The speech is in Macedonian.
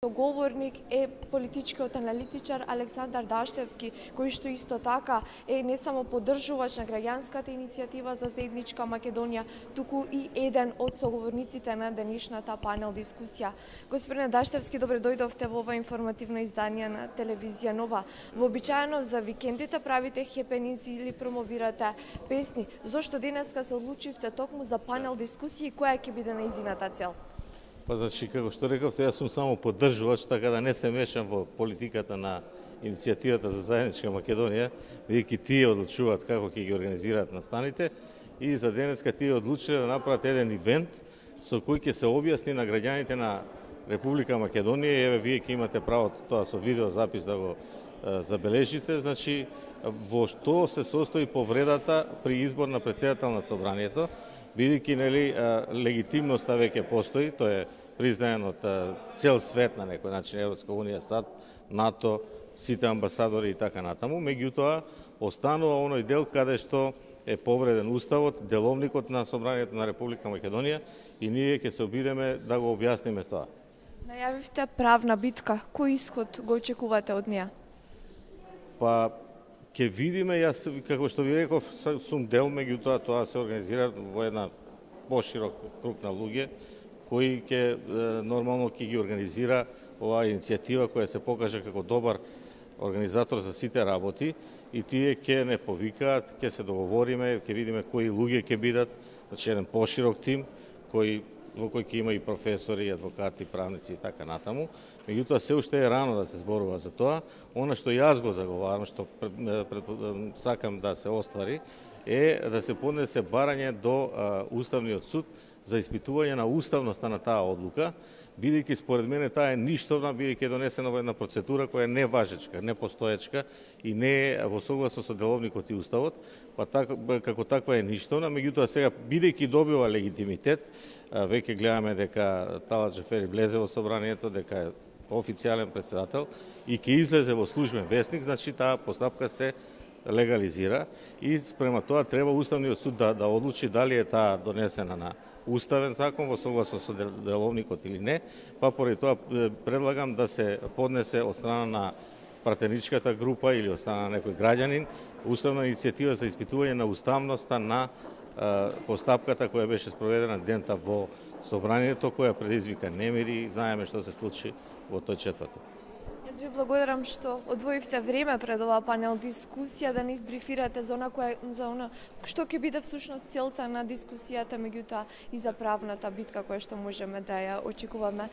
Говорник е политичкиот аналитичар Александар Даштевски, кој што исто така е не само поддржувач на граѓанската иницијатива за заедничка Македонија, туку и еден од соговорниците на денешната панел дискусија. Господине Даштевски, добре дојдовте во ова информативно издание на телевизија Нова. Вообичаено за викендите правите хепенинзи или промовирате песни. Зошто денеска се одлучивте токму за панел дискусија и која ќе биде нејзината цел? Па значи, како што рековте, јас сум само поддржувач, така да не се мешам во политиката на иницијативата за заедничка Македонија, бидејќи тие одлучуваат како ќе ги организираат настаните и за денеска тие одлучиле да направат еден ивент со кој ќе се објасни на граѓаните на Република Македонија, и еве вие ќе имате право тоа со видеозапис да го забележите, значи во што се состои повредата при избор на претседател на собранието, бидејќи легитимноста веќе постои, тоа е признаен од цел свет на некој начин, Европска унија, САД, НАТО, сите амбасадори и така натаму. Меѓутоа, останува оној дел каде што е повреден уставот, деловникот на собранието на Република Македонија, и ние ќе се обидеме да го објасниме тоа. Најавивте правна битка. Кој исход го очекувате од неа? Па, ќе видиме, јас, како што ви реков, сум дел, меѓутоа тоа се организира во една поширок круг на луѓе, кои нормално ќе ги организира оваа иницијатива која се покаже како добар организатор за сите работи, и тие ќе не повикаат, ќе се договориме, ќе видиме кои луѓе ќе бидат, значи еден поширок тим во кој ќе има и професори, адвокати, правници и така натаму. Меѓутоа се уште е рано да се зборува за тоа. Она што јас го заговарам, што сакам да се оствари, е да се поднесе барање до Уставниот суд за испитување на уставноста на таа одлука, бидејќи според мене таа е ништовна, бидејќи е донесена во една процедура која е неважечка, непостоечка и не е во согласно со деловникот и уставот, па како таква е ништовна. Меѓутоа сега, бидејќи добива легитимитет, веќе гледаме дека Талат Джафери влезе во собранието, дека е официјален претседател и ќе излезе во службен весник, значи таа постапка се легализира и спрема тоа треба Уставниот суд да одлучи дали е таа донесена на уставен закон во согласно со деловникот или не, па поради тоа предлагам да се поднесе од страна на пратеничката група или од страна на некој граѓанин уставна иницијатива за испитување на уставноста на постапката која беше спроведена дента во собранието, која предизвика немири, знаеме што се случи во тој четврток. Јас ви благодарам што одвоивте време пред оваа панел дискусија да не избрифирате за она што ќе биде всушност целта на дискусијата, меѓутоа и за правната битка која што можеме да ја очекуваме.